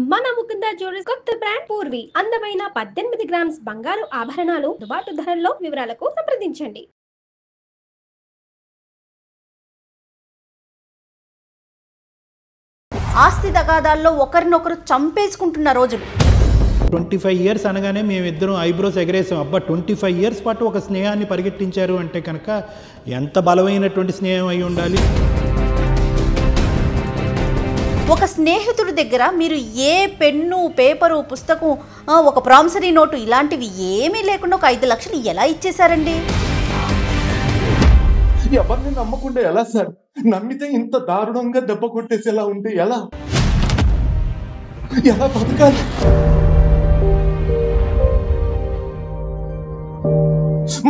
మన ముకుంద జ్యువెలర్స్ కొత్త బ్రాండ్ పూర్వి అందమైన 18 గ్రామ్స్ బంగారు ఆభరణాలు అందుబాటు ధరల్లో. వివరాలకు సంప్రదించండి. ఆస్తి తగాదాల్లో ఒకరినొకరు చంపేసుకుంటున్న రోజులు. 25 ఇయర్స్ అనగానే మేమిద్దరం ఐబ్రోస్ ఎగరేసాం. అబ్బా 25 ఇయర్స్ పాటు ఒక స్నేహాన్ని పరిగెట్టించారు అంటే కనుక ఎంత బలమైనటువంటి స్నేహం అయి ఉండాలి. ఒక స్నేహితుడి దగ్గర మీరు ఏ పెన్ను, పేపరు, పుస్తకం, ఒక ప్రామిసరీ నోటు ఇలాంటివి ఏమీ లేకుండా ఒక 5 లక్షలు ఎలా ఇచ్చేశారండి? ఎవరిని నమ్మకుండా ఎలా సార్? నమ్మితే ఇంత దారుణంగా దెబ్బ కొట్టేసేలా ఉంటే ఎలా బతకాలి?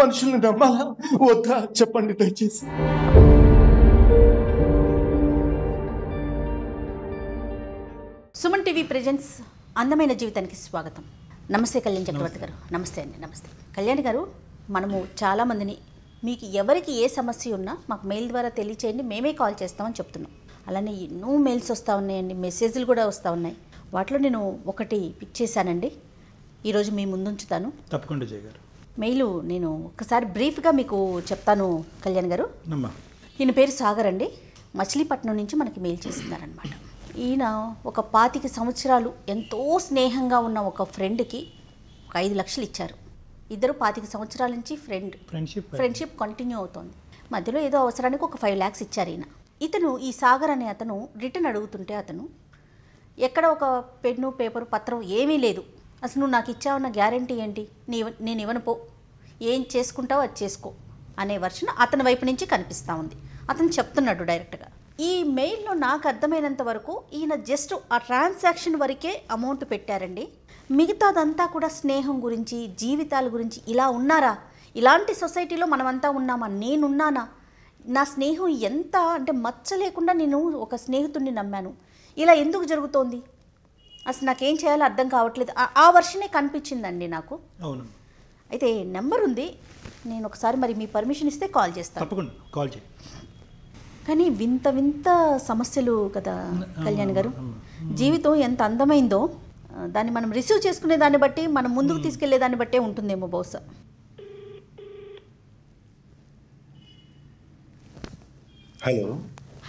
మనుషుల్ని నమ్మాలా వద్దా చెప్పండి దయచేసి. సుమన్ టీవీ ప్రెజెంట్స్ అందమైన జీవితానికి స్వాగతం. నమస్తే కళ్యాణ్ చక్రవర్తి గారు. నమస్తే అండి. నమస్తే కళ్యాణ్ గారు. మనము చాలామందిని మీకు ఎవరికి ఏ సమస్య ఉన్నా మాకు మెయిల్ ద్వారా తెలియచేయండి, మేమే కాల్ చేస్తామని చెప్తున్నాం. అలానే ఎన్నో మెయిల్స్ వస్తూ ఉన్నాయండి, మెసేజ్లు కూడా వస్తూ ఉన్నాయి. వాటిలో నేను ఒకటి పిక్ చేశానండి, ఈరోజు మీ ముందుంచుతాను. తప్పకుండా జయ గారు. మెయిల్ నేను ఒకసారి బ్రీఫ్గా మీకు చెప్తాను కళ్యాణ్ గారు. ఈయన పేరు సాగర్ అండి, మచిలీపట్నం నుంచి మనకి మెయిల్ చేస్తున్నారనమాట. ఈయన ఒక 25 సంవత్సరాలు ఎంతో స్నేహంగా ఉన్న ఒక ఫ్రెండ్కి 5 లక్షలు ఇచ్చారు. ఇద్దరు 25 సంవత్సరాల నుంచి ఫ్రెండ్షిప్ కంటిన్యూ అవుతోంది. మధ్యలో ఏదో అవసరానికి ఒక 5 lakhs ఇచ్చారు ఈయన. ఈ సాగర్ అనే అతను రిటర్న్ అడుగుతుంటే అతను ఎక్కడ ఒక పెన్ను, పేపరు, పత్రం ఏమీ లేదు. అసలు నువ్వు నాకు ఇచ్చావన్న గ్యారంటీ ఏంటి? నేను ఇవ్వను, పో, ఏం చేసుకుంటావో అది చేసుకో అనే వర్షన్ అతని వైపు నుంచి కనిపిస్తూ ఉంది. అతను చెప్తున్నాడు డైరెక్ట్గా. ఈ మెయిల్లో నాకు అర్థమైనంత వరకు ఈయన జస్ట్ ఆ ట్రాన్సాక్షన్ వరకే అమౌంట్ పెట్టారండి. మిగతాదంతా కూడా స్నేహం గురించి, జీవితాల గురించి. ఇలా ఉన్నారా? ఇలాంటి సొసైటీలో మనమంతా ఉన్నామా? నేనున్నానా? నా స్నేహం ఎంత అంటే మచ్చ లేకుండా నేను ఒక స్నేహితుడిని నమ్మాను. ఇలా ఎందుకు జరుగుతోంది? అసలు నాకేం చేయాలో అర్థం కావట్లేదు. ఆ వర్షనే కనిపించిందండి నాకు. అవును. అయితే నెంబర్ ఉంది, నేను ఒకసారి మరి మీ పర్మిషన్ ఇస్తే కాల్ చేస్తాను. తప్పకుండా కాల్ చేయి. కానీ వింత వింత సమస్యలు కదా కళ్యాణ్ గారు. జీవితం ఎంత అందమైందో దాన్ని మనం రిసీవ్ చేసుకునే దాన్ని బట్టి, మనం ముందుకు తీసుకెళ్లే దాన్ని బట్టే ఉంటుందేమో బహుశా.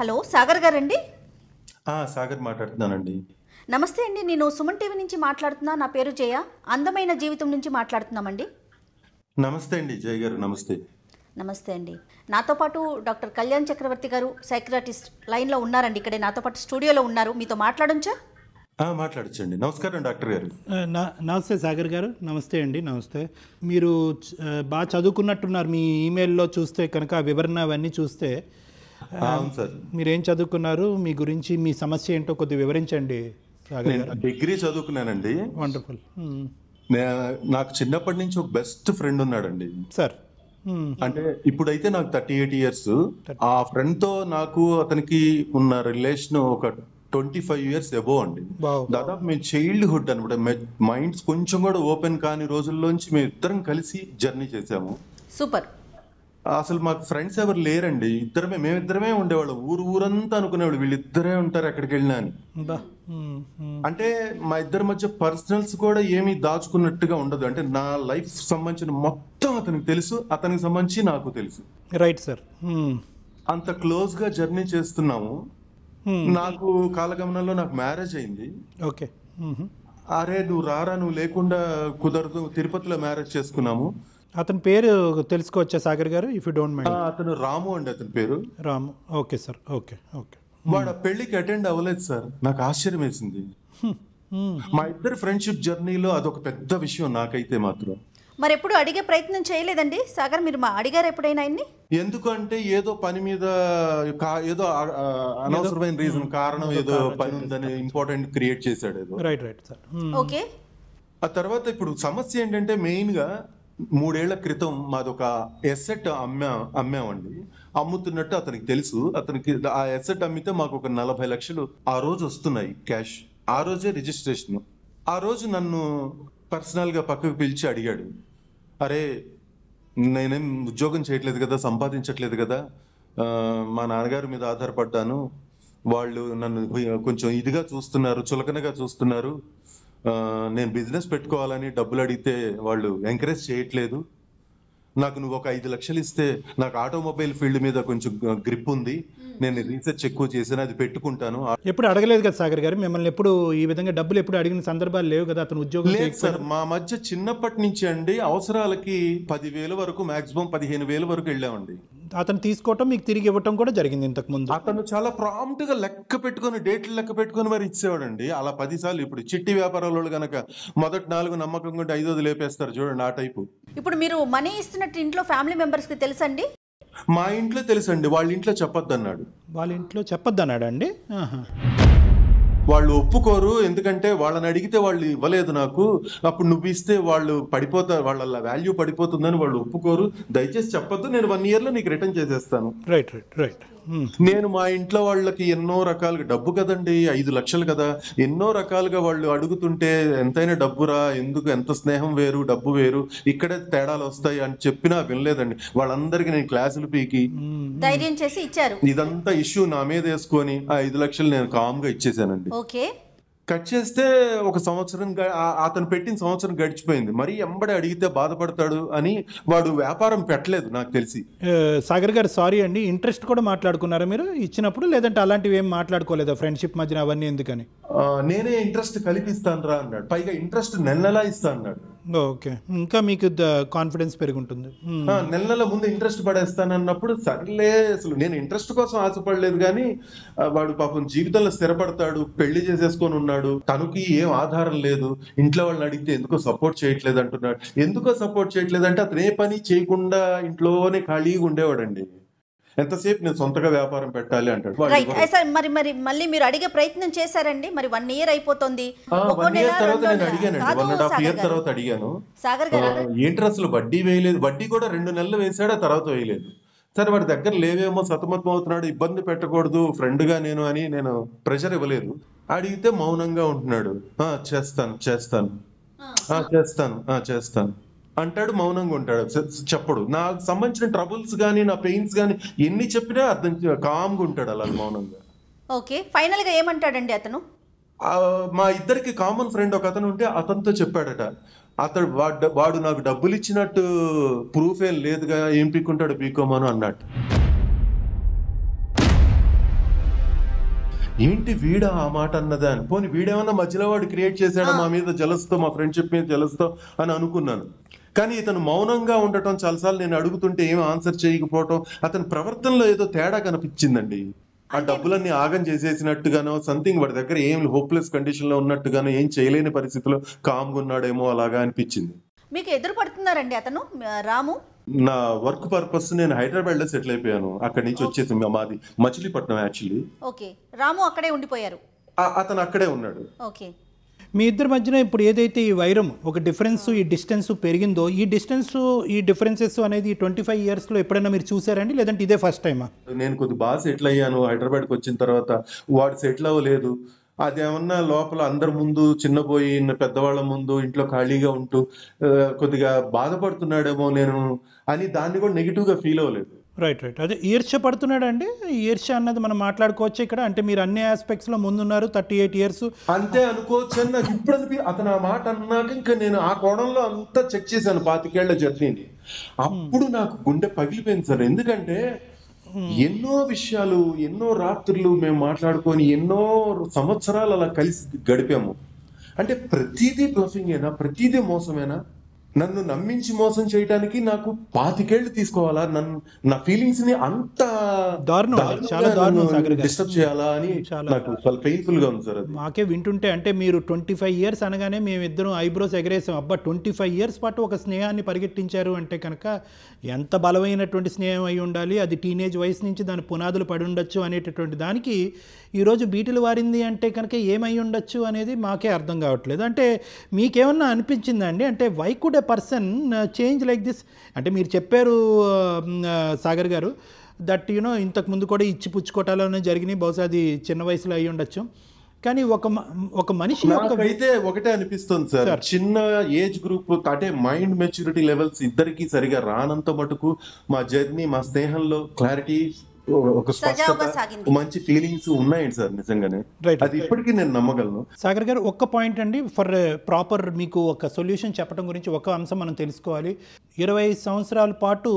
హలో సాగర్ గారండి? సాగర్ మాట్లాడుతున్నానండి. నమస్తే అండి, నేను సుమన్ టీవీ నుంచి మాట్లాడుతున్నా. నా పేరు జయ, అందమైన జీవితం నుంచి మాట్లాడుతున్నామండి. నమస్తే అండి జయ గారు. నమస్తే. నమస్తే అండి. నాతో పాటు డాక్టర్ కళ్యాణ్ చక్రవర్తి గారు, సైక్రాటిస్ట్, లైన్లో ఉన్నారండి. ఇక్కడే నాతో పాటు స్టూడియోలో ఉన్నారు. మీతో మాట్లాడొచ్చా? మాట్లాడచ్చండి. నమస్కారం డాక్టర్ గారు. నమస్తే సాగర్ గారు. నమస్తే అండి. నమస్తే. మీరు బాగా చదువుకున్నట్టున్నారు. మీ ఈమెయిల్లో చూస్తే కనుక ఆ వివరణ అవన్నీ చూస్తే. అవును సార్. మీరేం చదువుకున్నారు, మీ గురించి, మీ సమస్య ఏంటో కొద్దిగా వివరించండి సాగర్ గారు. డిగ్రీ చదువుకున్నానండి. వండర్ఫుల్. నాకు చిన్నప్పటి నుంచి ఒక బెస్ట్ ఫ్రెండ్ ఉన్నాడండి సార్. అంటే ఇప్పుడైతే నాకు 38 years. ఆ ఫ్రెండ్ తో నాకు అతనికి ఉన్న రిలేషన్ ఒక 25 years అబోవ్ అండి. దాదాపు మేము చైల్డ్హుడ్ అనమాట. మైండ్స్ కొంచెం కూడా ఓపెన్ కాని రోజుల్లోంచి మేము ఇద్దరం కలిసి జర్నీ చేసాము. సూపర్. అసలు మాకు ఫ్రెండ్స్ ఎవరు లేరండి. మేమిద్దరమే ఉండేవాళ్ళం. ఊరంతా అనుకునేవాళ్ళు వీళ్ళిద్దరే ఉంటారు ఎక్కడికి వెళ్ళినా అని. అంటే మా ఇద్దరి మధ్య పర్సనల్స్ కూడా ఏమీ దాచుకున్నట్టుగా ఉండదు. అంటే నా లైఫ్ సంబంధించిన మొత్తం అతనికి తెలుసు, అతనికి సంబంధించి నాకు తెలుసు. Right sir. అంత క్లోజ్ గా జర్నీ చేస్తున్నాము. నాకు కాలగమనంలో నాకు మ్యారేజ్ అయింది. ఓకే. అరే నువ్వు రారా, నువ్వు లేకుండా కుదరదు, తిరుపతిలో మ్యారేజ్ చేసుకున్నాము. అతని పేరు తెలుసుకోవచ్చా సాగర్ గారు, ఇఫ్ యూ డోంట్ మైండ్? అతను రాము అండి, అతని పేరు రాము. Okay sir. ఓకే. వాడు ఆ పెళ్లికి అటెండ్ అవ్వలేదు సార్. నాకు ఆశ్చర్యం వేసింది. మా ఇద్దరు ఫ్రెండ్షిప్ జర్నీలో అదొక పెద్ద విషయం నాకైతే మాత్రం. మరి ఎప్పుడు అడిగే ప్రయత్నం చేయలేదండి సాగర్? మీరు అడిగారు ఎప్పుడైనా ఆయన్ని? ఎందుకంటే ఏదో పని మీద ఏదో అనవసరమైన రీజన్, కారణం ఏదో పని ఉందని ఇంపార్టెంట్ క్రియేట్ చేశాడు ఏదో. Right sir. ఓకే. ఆ తర్వాత ఇప్పుడు సమస్య ఏంటంటే మెయిన్ గా 3 ఏళ్ల క్రితం మాదొక ఎసెట్ అమ్మామండి. అమ్ముతున్నట్టు అతనికి తెలుసు. అతనికి ఆ ఎసెట్ అమ్మితే మాకు ఒక 40 లక్షలు ఆ రోజు వస్తున్నాయి క్యాష్. ఆ రోజే రిజిస్ట్రేషన్. ఆ రోజు నన్ను పర్సనల్ గా పక్కకు పిలిచి అడిగాడు, అరే నేనేం ఉద్యోగం చేయట్లేదు కదా, సంపాదించట్లేదు కదా, మా నాన్నగారి మీద ఆధారపడ్డాను, వాళ్ళు నన్ను కొంచెం ఇదిగా చూస్తున్నారు, చులకనగా చూస్తున్నారు. నేను బిజినెస్ పెట్టుకోవాలని డబ్బులు అడిగితే వాళ్ళు ఎంకరేజ్ చేయట్లేదు. నాకు నువ్వు ఒక 5 లక్షలు ఇస్తే నాకు ఆటోమొబైల్ ఫీల్డ్ మీద కొంచెం గ్రిప్ ఉంది, నేను రీసెర్చ్ ఎక్కువ చేశాను, అది పెట్టుకుంటాను. ఎప్పుడు అడగలేదు కదా సాగర్ గారు మిమ్మల్ని, ఎప్పుడు ఈ విధంగా డబ్బులు ఎప్పుడు అడిగిన సందర్భాలు లేవు కదా? అతను ఉద్యోగం లేదు సార్, మా మధ్య చిన్నప్పటి నుంచి అండి అవసరాలకి 10,000 వరకు, మాక్సిమం 15,000 వరకు వెళ్ళామండి. అతను తీసుకోవటం మీకు తిరిగి ఇవ్వటం కూడా జరిగింది ఇంతకు ముందు. అతను చాలా ప్రాంప్ట్ గా లెక్క పెట్టుకుని, డేట్లు లెక్క పెట్టుకుని మరి ఇచ్చేవాడండి. అలా 10 సార్లు. ఇప్పుడు చిట్టి వ్యాపారాల గనక మొదటి 4 నమ్మకం ఉంటే 5ది లేపేస్తారు చూడండి, ఆ టైపు. ఇప్పుడు మీరు మనీ ఇస్తున్నట్టు ఇంట్లో ఫ్యామిలీ మెంబర్స్ కి తెలుసండి? మా ఇంట్లో తెలుసండి, వాళ్ళ ఇంట్లో చెప్పొద్దు అన్నాడు. వాళ్ళ ఇంట్లో చెప్పొద్దు అన్నాడు అండి? వాళ్ళు ఒప్పుకోరు, ఎందుకంటే వాళ్ళని అడిగితే వాళ్ళు ఇవ్వలేదు నాకు, అప్పుడు నువ్వు ఇస్తే వాళ్ళు పడిపోతారు, వాళ్ళ వాల్యూ పడిపోతుందని వాళ్ళు ఒప్పుకోరు, దయచేసి చెప్పొద్దు, నేను 1 year లో నీకు రిటర్న్ చేసేస్తాను. Right right right. నేను మా ఇంట్లో వాళ్ళకి ఎన్నో రకాలుగా, డబ్బు కదండి 5 లక్షలు కదా, ఎన్నో రకాలుగా వాళ్ళు అడుగుతుంటే ఎంతైనా డబ్బురా, ఎందుకు, ఎంత స్నేహం వేరు డబ్బు వేరు, ఇక్కడే తేడాలు వస్తాయి అని చెప్పినా వినలేదండి. వాళ్ళందరికీ నేను క్లాసులు పీకి ధైర్యం చేసి ఇచ్చారు. ఇదంతా ఇష్యూ నా మీద వేసుకొని ఆ 5 లక్షలు నేను కామ్గా ఇచ్చేసానండి. ఓకే. కట్ చేస్తే ఒక సంవత్సరం, అతను పెట్టిన సంవత్సరం గడిచిపోయింది. మరి ఎంబడి అడిగితే బాధపడతాడు అని వాడు వ్యాపారం పెట్టలేదు నాకు తెలిసి. సాగర్ గారు సారీ అండి, ఇంట్రెస్ట్ కూడా మాట్లాడుకున్నారా మీరు ఇచ్చినప్పుడు, లేదంటే అలాంటివి ఏం మాట్లాడుకోలేదా ఫ్రెండ్షిప్ మధ్యన అవన్నీ ఎందుకని? నేనే ఇంట్రెస్ట్ కలిపిస్తాను రా అన్నాడు, పైగా ఇంట్రెస్ట్ నెలలా ఇస్తా అన్నాడు. ఓకే, ఇంకా మీకు కాన్ఫిడెన్స్ పెరుగుంటుంది. నెల ముందు ఇంట్రెస్ట్ పడేస్తాను అన్నప్పుడు సర్లే, అసలు నేను ఇంట్రెస్ట్ కోసం ఆశపడలేదు, కానీ వాడు పాపం జీవితంలో స్థిరపడతాడు, పెళ్లి చేసేసుకొని ఉన్నాడు, తనకి ఏం ఆధారం లేదు, ఇంట్లో వాళ్ళని అడిగితే ఎందుకో సపోర్ట్ చేయట్లేదు అంటున్నాడు. ఎందుకో సపోర్ట్ చేయట్లేదు అంటే అతను ఏ పని చేయకుండా ఇంట్లోనే ఖాళీగా ఉండేవాడండి. ఎంతసేపు నేను సొంతగా వ్యాపారం పెట్టాలి అంటాడు. మరి మరి మళ్ళీ మీరు అడిగే ప్రయత్నం చేశారండి? మరి 1 year అయిపోతుంది. 1 year తర్వాత నేను అడిగానండి, 1.5 year తర్వాత అడిగాను, సాగర్ గారు ఏంటి అసలు వడ్డీ వేయలేదు, వడ్డీ కూడా 2 నెలలు వేసాడు, ఆ తర్వాత వేయలేదు. సరే వాడి దగ్గర లేవేమో, సతమతం అవుతున్నాడు, ఇబ్బంది పెట్టకూడదు ఫ్రెండ్ గా నేను అని నేను ప్రెషర్ ఇవ్వలేదు. అడిగితే మౌనంగా ఉంటున్నాడు. చేస్తాను చేస్తాను చేస్తాను చేస్తాను అంటాడు, మౌనంగా ఉంటాడు, చెప్పడు. నాకు సంబంధించిన ట్రబుల్స్ కానీ నా పెయిన్స్ కానీ ఎన్ని చెప్పినా అర్థం, కామ్గా ఉంటాడు అలా మౌనంగా. ఓకే, ఫైనల్ గా ఏమంటాడండి అతను? మా ఇద్దరికి కామన్ ఫ్రెండ్ ఒక అతను ఉంటే అతనితో చెప్పాడట, అతడు వాడు నాకు డబ్బులు ఇచ్చినట్టు ప్రూఫ్ ఏం లేదుగా, ఏం పీక్కుంటాడు పీకోమను అన్నట్టు. ఏంటి వీడా ఆ మాట అన్నదా అని, పోనీ వీడేమన్నా మధ్యలో వాడు క్రియేట్ చేశాడు మా మీద జలస్తో, మా ఫ్రెండ్షిప్ మీద జలస్తో అని అనుకున్నాను. కానీ ఇతను మౌనంగా ఉండటం, చాలాసార్లు నేను అడుగుతుంటే ఏం ఆన్సర్ చేయకపోవటం, అతని ప్రవర్తనలో ఏదో తేడా కనిపించిందండి. ఆ డబ్బులన్నీ ఆగం చేసేసినట్టుగానో, సంథింగ్ వాడి దగ్గర ఏం హోప్లెస్ కండిషన్ లో ఉన్నట్టుగానో, ఏం చేయలేని పరిస్థితిలో కామ్గా ఉన్నాడేమో అలాగా అనిపించింది. మీకు ఎదురు పడుతున్నారండి అతను రాము? నా వర్క్ పర్పస్ నేను హైదరాబాద్ లో సెటిల్ అయిపోయాను, అక్కడి నుంచి వచ్చేసి మాది మచిలీపట్నం యాక్చువల్లీ. ఓకే, రాము అక్కడే ఉండిపోయారు? అతను అక్కడే ఉన్నాడు. ఓకే. మీ ఇద్దరి మధ్యన ఇప్పుడు ఏదైతే ఈ వైరం, ఒక డిఫరెన్స్, ఈ డిస్టెన్స్ పెరిగిందో, ఈ డిస్టెన్స్, ఈ డిఫరెన్సెస్ అనేది 25 years లో ఎప్పుడైనా మీరు చూసారండి, లేదంటే ఇదే ఫస్ట్ టైమా? నేను కొద్ది బాగా సెటిల్ అయ్యాను హైదరాబాద్కి వచ్చిన తర్వాత, వాడు సెటిల్ అవ్వలేదు. అదేమన్నా లోపల అందరి ముందు చిన్నపోయి, పెద్దవాళ్ళ ముందు ఇంట్లో ఖాళీగా ఉంటూ కొద్దిగా బాధపడుతున్నాడేమో నేను అని దాన్ని కూడా నెగిటివ్ గా ఫీల్ అవ్వలేదు. Right right. అదే ఈర్ష్య పడుతున్నాడు అండి, ఈర్ష్య అన్నది మనం మాట్లాడుకోవచ్చు ఇక్కడ, అంటే మీరు అన్ని ఆస్పెక్ట్స్ లో ముందున్నారు, 38 years అంతే అనుకోవచ్చు అని నాకు ఇప్పుడు అతను ఆ మాట అన్నాక ఇంకా నేను ఆ కోణంలో అంతా చెక్ చేశాను 25 ఏళ్ల జర్నీని. అప్పుడు నాకు గుండె పగిలిపోయింది సార్, ఎందుకంటే ఎన్నో విషయాలు, ఎన్నో రాత్రులు మేము మాట్లాడుకొని ఎన్నో సంవత్సరాలు అలా కలిసి గడిపాము. అంటే ప్రతిదీ బ్లఫింగేనా, ప్రతిదీ మోసమేనా? నన్ను నమ్మించి మోసం చేయడానికి నాకు 25 ఏళ్ళు తీసుకోవాలా? నా ఫీలింగ్స్ ని అంత డిస్టర్బ్ చేయాలా అని నాకు చాలా పెయిన్ఫుల్ గా ఉంది సార్. అది మాకే వింటుంటే, అంటే మీరు 25 years అనగానే మేమిద్దరం ఐబ్రోస్ ఎగరేసాం. అబ్బా 25 years పాటు ఒక స్నేహాన్ని పరిగెట్టించారు అంటే కనుక ఎంత బలమైనటువంటి స్నేహం అయి ఉండాలి, అది టీనేజ్ వయసు నుంచి దాని పునాదులు పడి ఉండొచ్చు అనేటటువంటి దానికి ఈరోజు బీటులు వారింది అంటే కనుక ఏమై ఉండొచ్చు అనేది మాకే అర్థం కావట్లేదు. అంటే మీకేమన్నా అనిపించిందా అండి, అంటే why could a person change like this? అంటే మీరు చెప్పారు సాగర్ గారు దట్ యూనో ఇంతకు ముందు కూడా ఇచ్చి పుచ్చుకోవటాలోనే జరిగినాయి, బహుశా అది చిన్న వయసులో అయి ఉండొచ్చు. కానీ ఒక మనిషి అయితే ఒకటే అనిపిస్తుంది సార్, చిన్న ఏజ్ గ్రూప్ అంటే మైండ్ మెచ్యూరిటీ లెవెల్స్ ఇద్దరికి సరిగా రానంత మటుకు మా జర్నీ, మా స్నేహంలో క్లారిటీ ఒక సజావుగా స్పష్టత, సాగింది. మంచి ఫీలింగ్స్ ఉన్నాయండి సార్ నిజంగానే. Right. అది ఇప్పటికీ నేను నమ్మగలను. సాగర్ గారు ఒక్క పాయింట్ అండి, ఫర్ ప్రాపర్ మీకు ఒక సొల్యూషన్ చెప్పడం గురించి ఒక అంశం మనం తెలుసుకోవాలి. 25 సంవత్సరాల పాటు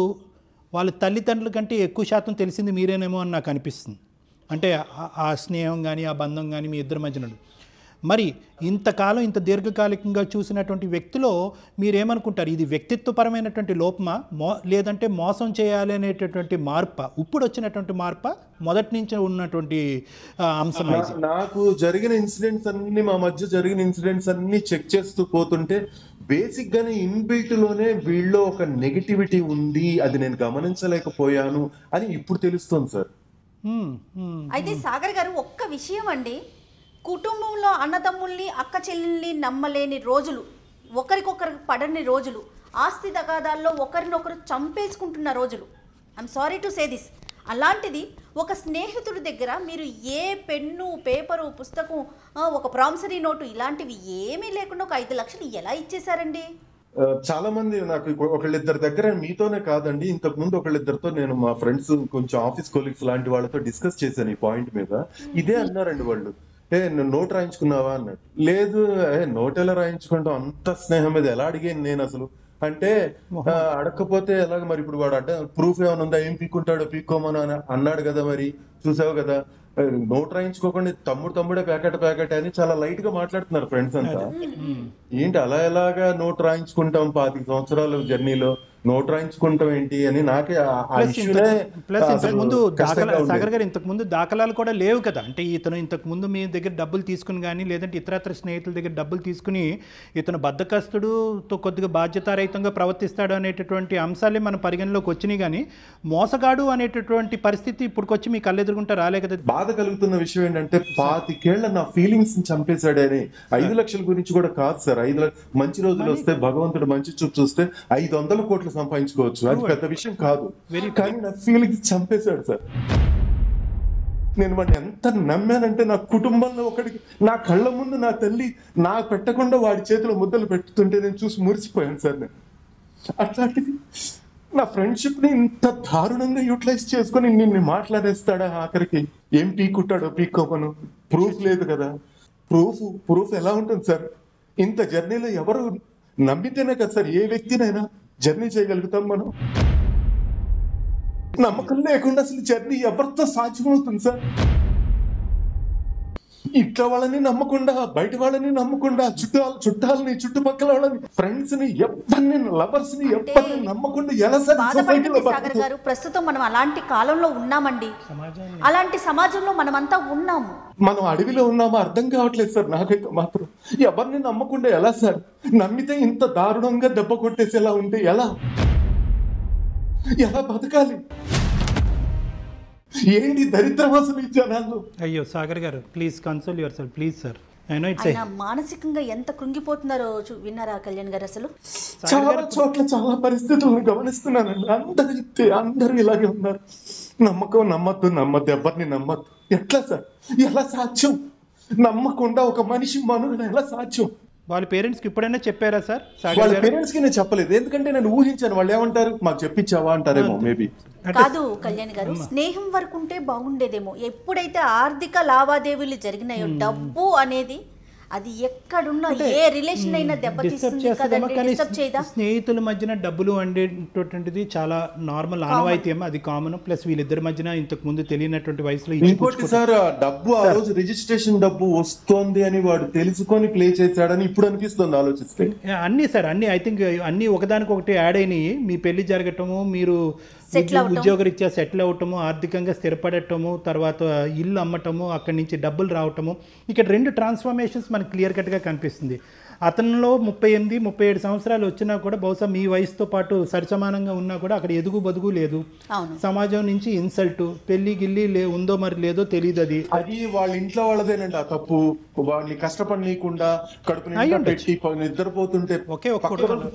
వాళ్ళ తల్లిదండ్రుల కంటే ఎక్కువ శాతం తెలిసింది మీరేనేమో అని నాకు అనిపిస్తుంది. అంటే ఆ స్నేహం కానీ ఆ బంధం కానీ మీ ఇద్దరి మధ్యన. మరి ఇంతకాలం ఇంత దీర్ఘకాలికంగా చూసినటువంటి వ్యక్తిలో మీరేమనుకుంటారు? ఇది వ్యక్తిత్వపరమైనటువంటి లోపమా, లేదంటే మోసం చేయాలి అనేటటువంటి మార్ప, ఇప్పుడు వచ్చినటువంటి మార్ప, మొదటి నుంచి ఉన్నటువంటి అంశం? నాకు జరిగిన ఇన్సిడెంట్స్ అన్ని, మా మధ్య జరిగిన ఇన్సిడెంట్స్ అన్ని చెక్ చేస్తూ పోతుంటే బేసిక్ గానే ఇన్బిల్ట్ లోనే వీళ్ళలో ఒక నెగటివిటీ ఉంది, అది నేను గమనించలేకపోయాను అని ఇప్పుడు తెలుస్తుంది సార్. అయితే సాగర్ గారు ఒక్క విషయం అండి, కుటుంబంలో అన్నదమ్ముల్ని అక్క చెల్లెల్ని నమ్మలేని రోజులు, ఒకరికొకరికి పడని రోజులు, ఆస్తి తగాదాల్లో ఒకరినొకరు చంపేసుకుంటున్న రోజులు, I'm sorry to say this. అలాంటిది ఒక స్నేహితుడి దగ్గర మీరు ఏ పెన్ను, పేపరు, పుస్తకం, ఒక ప్రామిసరీ నోటు ఇలాంటివి ఏమీ లేకుండా ఒక 5 లక్షలు ఎలా ఇచ్చేశారండి? చాలా మంది నాకు ఒకళ్ళిద్దరి దగ్గర, మీతోనే కాదండి, ఇంతకు ముందు ఒకళ్ళిద్దరితో నేను మా ఫ్రెండ్స్ కొంచెం ఆఫీస్ కొలీగ్స్ లాంటి వాళ్ళతో డిస్కస్ చేశాను ఈ పాయింట్ మీద. ఇదే అన్నారండి వాళ్ళు, నోట్ రాయించుకున్నావా అన్నాడు. లేదు, నోట్ ఎలా రాయించుకుంటాం, అంత స్నేహం మీద ఎలా అడిగాను నేను అసలు అంటే, అడగకపోతే ఎలాగ మరి, ఇప్పుడు వాడు ప్రూఫ్ ఏమైనా ఉందా, ఏం పీక్కుంటాడో పీక్కోమని అన్నాడు కదా, మరి చూసావు కదా, నోట్ రాయించుకోకుండా తమ్ముడే ప్యాకెట్ అని చాలా లైట్ గా మాట్లాడుతున్నారు ఫ్రెండ్స్ అంతా. ఏంటి అలా ఎలాగా నోట్ రాయించుకుంటాం 25 సంవత్సరాల జర్నీలో, నోట్ రాయించుకుంటాం ఏంటి అని నాకే ప్లస్ ఇంతకుముందు సాగర్ గారు ఇంతకు ముందు దాఖలాలు కూడా లేవు కదా. అంటే ఇతను ఇంతకు ముందు మీ దగ్గర డబ్బులు తీసుకుని కానీ, లేదంటే ఇతరత్ర స్నేహితుల దగ్గర డబ్బులు తీసుకుని ఇతను బద్ధకస్తుడుతో కొద్దిగా బాధ్యతారహితంగా ప్రవర్తిస్తాడు అనేటటువంటి అంశాలే మన పరిగణలోకి వచ్చినాయి. కానీ మోసగాడు అనేటటువంటి పరిస్థితి ఇప్పుడుకొచ్చి మీ కళ్ళెదురుగుంటా రాలే కదా. బాధ కలుగుతున్న విషయం ఏంటంటే 25 ఏళ్ల నా ఫీలింగ్స్ చంపేశాడని. 5 లక్షల గురించి కూడా కాదు సార్, 5 మంచి రోజులు వస్తే, భగవంతుడు మంచి చూపు చూస్తే 500 కోట్లు సంపాదించుకోవచ్చు, అది పెద్ద విషయం కాదు. కానీ నా ఫీలింగ్స్ చంపేశాడు సార్. నేను వాడిని ఎంత నమ్మానంటే, నా కుటుంబంలో ఒకడికి, నా కళ్ళ ముందు నా తల్లి నా పెట్టకుండా వాడి చేతిలో ముద్దలు పెట్టుతుంటే నేను చూసి మురిసిపోయాను సార్. నేను అట్లాంటిది నా ఫ్రెండ్షిప్ ని ఇంత దారుణంగా యూటిలైజ్ చేసుకుని నిన్ను మాట్లాడేస్తాడా, ఆఖరికి ఏం పీక్కుంటాడో పీక్కోమను, ప్రూఫ్ లేదు కదా. ప్రూఫ్ ఎలా ఉంటుంది సార్? ఇంత జర్నీలో ఎవరు నమ్మితేనే కదా సార్ ఏ వ్యక్తినైనా జర్నీ చేయగలుగుతాం మనం. నమ్మకం లేకుండా అసలు జర్నీ ఎవరితో సాధ్యమవుతుంది సార్? ఇంట్లో వాళ్ళని నమ్మకుండా, బయట వాళ్ళని నమ్మకుండా, చుట్టాలని, చుట్టుపక్కల వాళ్ళని, ఫ్రెండ్స్ ని, ఎవరిని, లవర్స్ ని, ఎవరిని నమ్మకుండా ఎలా సార్? సాగర్ గారు, ప్రస్తుతం మనం అలాంటి కాలంలో ఉన్నామండి, అలాంటి సమాజంలో మనమంతా ఉన్నాము. మనం అడవిలో ఉన్నామో అర్థం కావట్లేదు సార్ నాకైతే మాత్రం. ఎవరిని నమ్మకుండా ఎలా సార్? నమ్మితే ఇంత దారుణంగా దెబ్బ కొట్టేసేలా ఉంటే ఎలా బతకాలి? ఏంటి దరిద్రవాసులు ఈ జనాలు? అయ్యో సాగర్ గారు, please console your self please sir. మానసికంగా ఎంత కృంగిపోతున్నారో విన్నారా కళ్యాణ్ గారు? అసలు చాలా చోట్ల చాలా పరిస్థితులను గమనిస్తున్నానండి. అందరూ ఇలాగే ఉన్నారు. నమ్మద్దు, ఎవరిని నమ్మద్దు. ఎట్లా సార్? ఎలా సాధ్యం? నమ్మకుండా ఒక మనిషి మనుగడ ఎలా సాధ్యం? వాళ్ళ పేరెంట్స్కి ఇప్పుడైనా చెప్పారా సార్? వాళ్ళ పేరెంట్స్ కి నేను చెప్పలేదు, ఎందుకంటే నేను ఊహించాను వాళ్ళు ఏమంటారు, మాకు చెప్పించావా అంటారేమో మేబీ. కాదు కళ్యాణ్ గారు, స్నేహం వరకు ఉంటే బాగుండేదేమో. ఎప్పుడైతే ఆర్థిక లావాదేవీలు జరిగినాయో, డబ్బు అనేది అది ఎక్కడున్నా ఏ రిలేషన్ అయినా దెబ్బతీస్తుంది కదండి, డిస్టర్బ్ చేయదా? స్నేహితుల మధ్యన డబ్బులు అనేటటువంటిది చాలా నార్మల్ ఆనవాయితీ, అది కామన్. ప్లస్ వీళ్ళిద్దరి మధ్యన ఇంతకు ముందు తెలియనటువంటి వయసులో ఇంకోటి సార్, డబ్బు ఆ రోజు రిజిస్ట్రేషన్ డబ్బు వస్తుంది అని వాడు తెలుసుకొని ప్లే చేశాడని ఇప్పుడు అనిపిస్తుంది ఆలోచిస్తే. అన్ని సార్ అన్ని ఐ థింక్ అన్ని ఒకదానికొకటి యాడ్ అయినాయి. మీ పెళ్లి జరగటము, మీరు ఉద్యోగరీత్యా సెటిల్ అవటము, ఆర్థికంగా స్థిరపడటము, తర్వాత ఇల్లు అమ్మటము, అక్కడి నుంచి డబ్బులు రావటము, ఇక్కడ 2 ట్రాన్స్ఫర్మేషన్స్ మనకు క్లియర్ కట్గా కనిపిస్తుంది. అతనిలో 38-37 సంవత్సరాలు వచ్చినా కూడా బహుశా మీ వయసుతో పాటు సరిసమానంగా ఉన్నా కూడా అక్కడ ఎదుగు బదుగు లేదు. సమాజం నుంచి ఇన్సల్ట్, పెళ్లి గిల్లి ఉందో మరి లేదో తెలియదు. అది వాళ్ళ ఇంట్లో వాళ్ళదేనండి ఆ తప్పు. వాళ్ళని కష్టపడనీయకుండా కడుపు నిండా పెట్టి నిద్రపోతుంటే,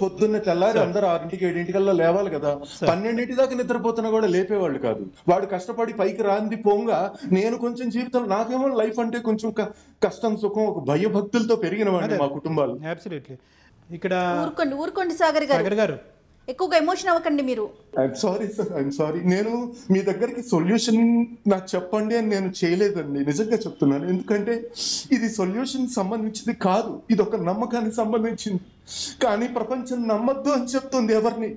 పొద్దున్నే తెల్లారి అందరూ 6-7 లేవాలి కదా, 12 దాకా నిద్రపోతున్నా కూడా లేపేవాళ్ళు కాదు. వాడు కష్టపడి పైకి రాంది పోంగా, నేను కొంచెం జీవితంలో నాకేమో లైఫ్ అంటే కొంచెం కష్టం సుఖం ఒక భయభక్తులతో పెరిగిన వాడిని మా కుటుంబాలు. అబ్సల్యూట్లీ. ఇక్కడ ఊరుకోండి సాగర్ గారు, ఎక్కువగా ఎమోషన్ అవ్వకండి మీరు. I'm sorry sir, I'm sorry. నేను మీ దగ్గరికి సొల్యూషన్ నాకు చెప్పండి అని నేను చేయలేదండి, నిజంగా చెప్తున్నాను. ఎందుకంటే ఇది సొల్యూషన్ సంబంధించింది కాదు, ఇది ఒక నమ్మకానికి సంబంధించింది. కానీ ప్రపంచం నమ్మద్దు అని చెప్తుంది. ఎవరిని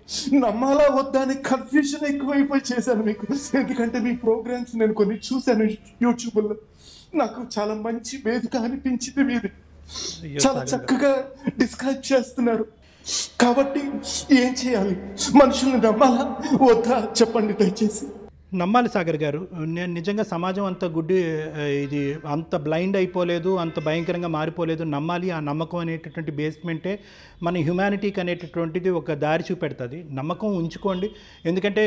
నమ్మాలా వద్దా అని కన్ఫ్యూజన్ ఎక్కువైపోయి చేశాను మీకు. ఎందుకంటే మీ ప్రోగ్రామ్స్ నేను కొన్ని చూశాను యూట్యూబ్లో, నాకు చాలా మంచి వేదిక అనిపించింది. మీది చాలా చక్కగా డిస్క్రైబ్ చేస్తున్నారు. కాబట్టి ఏం చేయాలి? మనుషుల్ని నమ్మాలా వద్దా చెప్పండి దయచేసి. నమ్మాలి సాగర్ గారు. నేను నిజంగా సమాజం అంత ఇది అంత బ్లైండ్ అయిపోలేదు, అంత భయంకరంగా మారిపోలేదు. నమ్మాలి. ఆ నమ్మకం అనేటటువంటి బేస్మెంటే మన హ్యుమానిటీకి అనేటటువంటిది ఒక దారి చూపెడుతుంది. నమ్మకం ఉంచుకోండి. ఎందుకంటే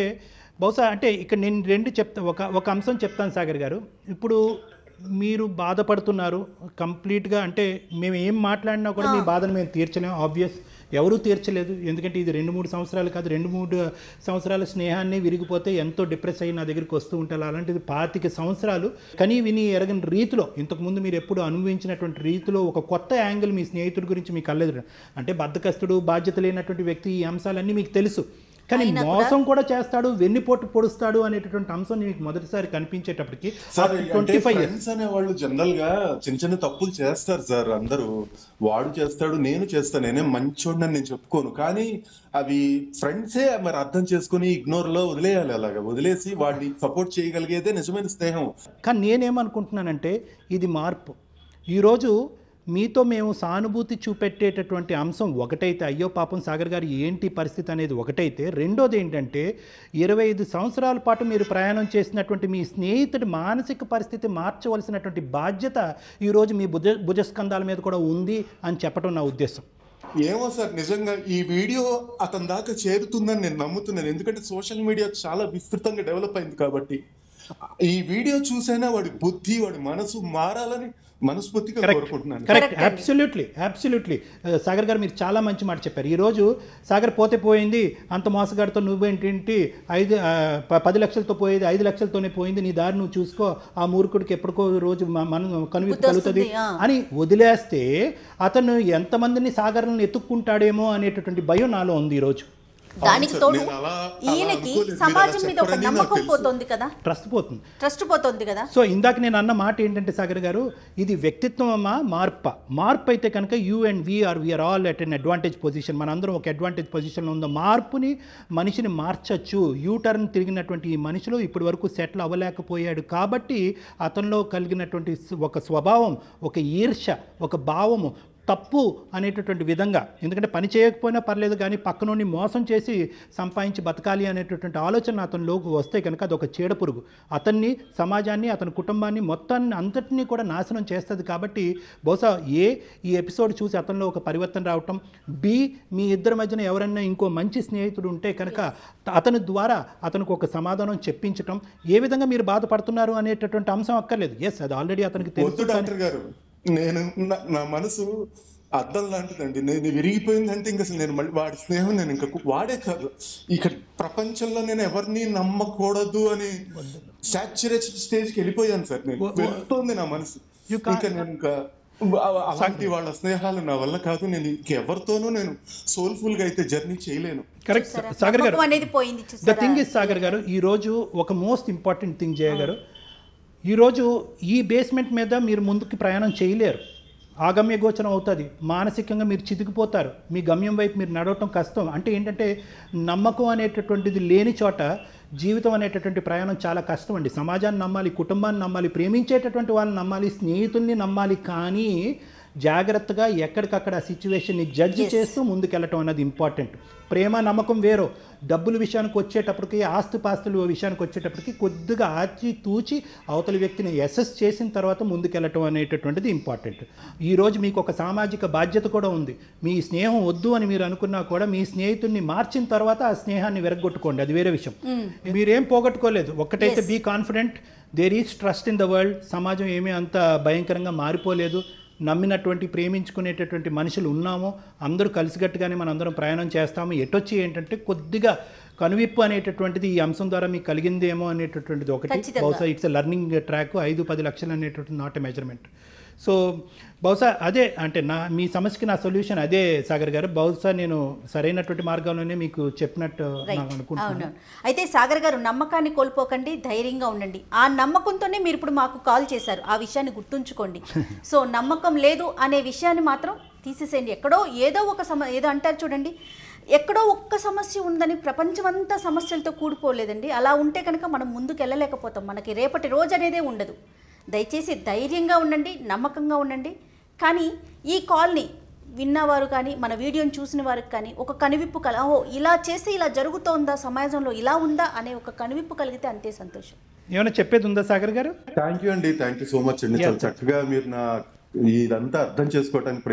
బహుశా అంటే ఇక్కడ నేను రెండు ఒక అంశం చెప్తాను సాగర్ గారు. ఇప్పుడు మీరు బాధపడుతున్నారు కంప్లీట్గా, అంటే మేము ఏం మాట్లాడినా కూడా మీ బాధను మేము తీర్చలేము. ఆబ్వియస్, ఎవరూ తీర్చలేదు. ఎందుకంటే ఇది 2-3 సంవత్సరాలు కాదు, 2-3 సంవత్సరాల స్నేహాన్ని విరిగిపోతే ఎంతో డిప్రెస్ అయ్యి నా దగ్గరికి వస్తూ ఉంటారు. అలాంటిది 25 సంవత్సరాలు కనీ విని ఎరగని రీతిలో, ఇంతకుముందు మీరు ఎప్పుడు అనుభవించినటువంటి రీతిలో ఒక కొత్త యాంగిల్ మీ స్నేహితుడి గురించి మీకు కలదు. అంటే బద్ధకస్తుడు, బాధ్యత లేనటువంటి వ్యక్తి, ఈ అంశాలన్నీ మీకు తెలుసు. కానీ మోసం కూడా చేస్తాడు, వెన్నుపోటు పొడుస్తాడు అనేటటువంటి అంశం మీకు మొదటిసారి కనిపించేటప్పటికి 25 ఫ్రెండ్స్ అనే వాళ్ళు జనరల్ గా చిన్న చిన్న తప్పులు చేస్తారు సార్. అందరూ వాడు చేస్తాడు, నేను చేస్తాను, నేనేం మంచోడిని నేను చెప్పుకోను. కానీ అవి ఫ్రెండ్సే మరి అర్థం చేసుకుని ఇగ్నోర్ లో వదిలేయాలి. అలాగా వదిలేసి వాడిని సపోర్ట్ చేయగలిగేదే నిజమైన స్నేహం. కానీ నేనేమనుకుంటున్నానంటే ఇది మార్పు. ఈరోజు మీతో మేము సానుభూతి చూపెట్టేటటువంటి అంశం ఒకటైతే, అయ్యో పాపం సాగర్ గారు ఏంటి పరిస్థితి అనేది ఒకటైతే, రెండోది ఏంటంటే 25 సంవత్సరాల పాటు మీరు ప్రయాణం చేసినటువంటి మీ స్నేహితుడి మానసిక పరిస్థితి మార్చవలసినటువంటి బాధ్యత ఈరోజు మీ భుజస్కంధాల మీద కూడా ఉంది అని చెప్పడం నా ఉద్దేశం. ఏమో సార్, నిజంగా ఈ వీడియో అతని దాకా చేరుతుందని నేను నమ్ముతున్నాను. ఎందుకంటే సోషల్ మీడియా చాలా విస్తృతంగా డెవలప్ అయింది కాబట్టి ఈ వీడియో చూసైనా వాడి బుద్ధి, వాడి మనసు మారాలని మనస్ఫూర్తిగా కోరుకుంటున్నాను. కరెక్ట్, అబ్సల్యూట్లీ సాగర్ గారు మీరు చాలా మంచి మాట చెప్పారు. ఈరోజు సాగర్ పోతే పోయింది, అంత మోసగాడితో నువ్వేంటి 10 లక్షలతో పోయేది 5 లక్షలతోనే పోయింది, నీ దారి నువ్వు చూసుకో, ఆ మూర్ఖుడికి ఎప్పటికో రోజు మనం కనువిప్పు కలుగుతుంది అని వదిలేస్తే అతను ఎంతమందిని సాగర్లను ఎత్తుక్కుంటాడేమో అనేటటువంటి భయం నాలో ఉంది ఈరోజు. దానికి తోడు ఈయనకి సమాజం మీద ఒక నమ్మకం పోతుంది కదా, ట్రస్ట్ పోతుంది కదా. సో ఇందాక నేను అన్న మాట ఏంటంటే సాగర్ గారు, ఇది వ్యక్తిత్వమా మార్పు అయితే కనుక you and we're all at an advantage position. మనందరం ఒక అడ్వాంటేజ్ పొజిషన్లో ఉన్న మార్పుని మనిషిని మార్చచ్చు. యూటర్న్ తిరిగినటువంటి ఈ మనిషిలో ఇప్పటి వరకు సెటిల్ అవ్వలేకపోయాడు కాబట్టి అతనిలో కలిగినటువంటి ఒక స్వభావం, ఒక ఈర్ష్య, ఒక భావము, తప్పు అనేటటువంటి విధంగా, ఎందుకంటే పని చేయకపోయినా పర్లేదు కానీ పక్కనోని మోసం చేసి సంపాదించి బతకాలి అనేటటువంటి ఆలోచన అతనిలోకి వస్తే కనుక అది ఒక చీడపురుగు. అతన్ని, సమాజాన్ని, అతని కుటుంబాన్ని మొత్తాన్ని అంతటినీ కూడా నాశనం చేస్తుంది. కాబట్టి బహుశా ఈ ఎపిసోడ్ చూసి అతనిలో ఒక పరివర్తన రావటం, మీ ఇద్దరి మధ్యన ఎవరైనా ఇంకో మంచి స్నేహితుడు ఉంటే కనుక అతని ద్వారా అతనికి ఒక సమాధానం చెప్పించటం, ఏ విధంగా మీరు బాధపడుతున్నారు అనేటటువంటి అంశం అక్కర్లేదు. ఎస్, అది ఆల్రెడీ అతనికి తెలుసు. డాక్టర్ గారు, నేను నా మనసు అద్దం లాంటిదండి. నేను విరిగిపోయిందంటే ఇంకా అసలు నేను మళ్ళీ వాడి స్నేహం నేను ఇంకా వాడే కాదు, ఇక ప్రపంచంలో నేను ఎవరిని నమ్మకూడదు అని సాచురేషన్ స్టేజ్కి వెళ్ళిపోయాను సార్. నేను వెళ్తుంది నా మనసు. ఇంకా నేను ఇంకా అలాంటి వాళ్ళ స్నేహాలు నా వల్ల కాదు. నేను ఇంకెవరితోనూ నేను సోల్ఫుల్ గా అయితే జర్నీ చేయలేను. కరెక్ట్ సాగర్ గారు, ద థింగ్ ఇస్ సాగర్ గారు, ఈరోజు ఒక మోస్ట్ ఇంపార్టెంట్ థింగ్ జయ గారు, ఈరోజు ఈ బేస్మెంట్ మీద మీరు ముందుకు ప్రయాణం చేయలేరు. ఆగమ్య గోచరం అవుతుంది. మానసికంగా మీరు చితికిపోతారు. మీ గమ్యం వైపు మీరు నడవటం కష్టం. అంటే ఏంటంటే నమ్మకం అనేటటువంటిది లేని చోట జీవితం అనేటటువంటి ప్రయాణం చాలా కష్టం అండి. సమాజాన్ని నమ్మాలి, కుటుంబాన్ని నమ్మాలి, ప్రేమించేటటువంటి వాళ్ళని నమ్మాలి, స్నేహితుల్ని నమ్మాలి. కానీ జాగ్రత్తగా ఎక్కడికక్కడ ఆ సిచ్యువేషన్ని జడ్జి చేస్తూ ముందుకెళ్ళటం అన్నది ఇంపార్టెంట్. ప్రేమ నమ్మకం వేరు. డబ్బుల విషయానికి వచ్చేటప్పటికి, ఆస్తిపాస్తుల విషయానికి వచ్చేటప్పటికి కొద్దిగా ఆచి తూచి అవతలి వ్యక్తిని అసెస్ చేసిన తర్వాత ముందుకెళ్ళటం అనేటటువంటిది ఇంపార్టెంట్. ఈరోజు మీకు ఒక సామాజిక బాధ్యత కూడా ఉంది. మీ స్నేహం వద్దు అని మీరు అనుకున్నా కూడా మీ స్నేహితుడిని మార్చిన తర్వాత ఆ స్నేహాన్ని విరగొట్టుకోండి, అది వేరే విషయం. మీరేం పోగొట్టుకోలేదు. ఒక్కటైతే be confident, there is trust in the world. సమాజం ఏమీ అంత భయంకరంగా మారిపోలేదు. నమ్మినటువంటి, ప్రేమించుకునేటటువంటి మనుషులు ఉన్నాము. అందరూ కలిసికట్టుగానే మనం అందరం ప్రయాణం చేస్తాము. ఎటొచ్చి ఏంటంటే కొద్దిగా కనువిప్పు అనేటటువంటిది ఈ అంశం ద్వారా మీకు కలిగిందేమో అనేటటువంటిది ఒకటి. బహుశా ఇట్స్ ఎ లర్నింగ్ ట్రాక్. 5-10 లక్షలు అనేటటువంటి నాట్ ఎ మెజర్మెంట్. సో బహుశా అదే అంటే మీ సమస్యకి నా సొల్యూషన్ అదే సాగర్ గారు. బహుశా నేను సరైనటువంటి మార్గంలోనే మీకు చెప్పినట్టు నాకు అనుకుంటున్నాను. అయితే సాగర్ గారు, నమ్మకాన్ని కోల్పోకండి, ధైర్యంగా ఉండండి. ఆ నమ్మకంతోనే మీరు ఇప్పుడు మాకు కాల్ చేశారు, ఆ విషయాన్ని గుర్తుంచుకోండి. సో నమ్మకం లేదు అనే విషయాన్ని మాత్రం తీసేసేయండి. ఎక్కడో ఏదో ఒక ఏదో అంటారు చూడండి, ఎక్కడో ఒక్క సమస్య ఉందని ప్రపంచమంతా సమస్యలతో కూడిపోలేదండి. అలా ఉంటే కనుక మనం ముందుకు వెళ్ళలేకపోతాం, మనకి రేపటి రోజు అనేదే ఉండదు. దయచేసి ధైర్యంగా ఉండండి, నమ్మకంగా ఉండండి. కానీ ఈ కాల్ని విన్నవారు కానీ మన వీడియోని చూసిన వారికి కానీ ఒక కనువిప్పు ఓహో ఇలా చేస్తే ఇలా జరుగుతోందా, సమాజంలో ఇలా ఉందా అనే ఒక కనువిప్పు కలిగితే అంతే సంతోషం. ఏమైనా చెప్పేది ఉందా సాగర్ గారు? థ్యాంక్ యూ అండి, థ్యాంక్ యూ సో మచ్ అండి. చాలా చక్కగా మీరు నా ఇదంతా అర్థం చేసుకోవడానికి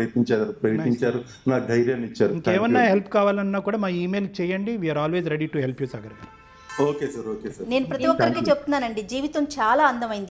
ప్రయత్నించారు, నాకు ధైర్యాన్ని ఇచ్చారు. ఇంకేమన్నా హెల్ప్ కావాలన్నా కూడా మా ఈమెయిల్ చేయండి, we are always ready to help you Sagar గారు. Okay sir, okay sir. నేను ప్రతి ఒక్కరికి చెప్తున్నానండి, జీవితం చాలా అందమైంది.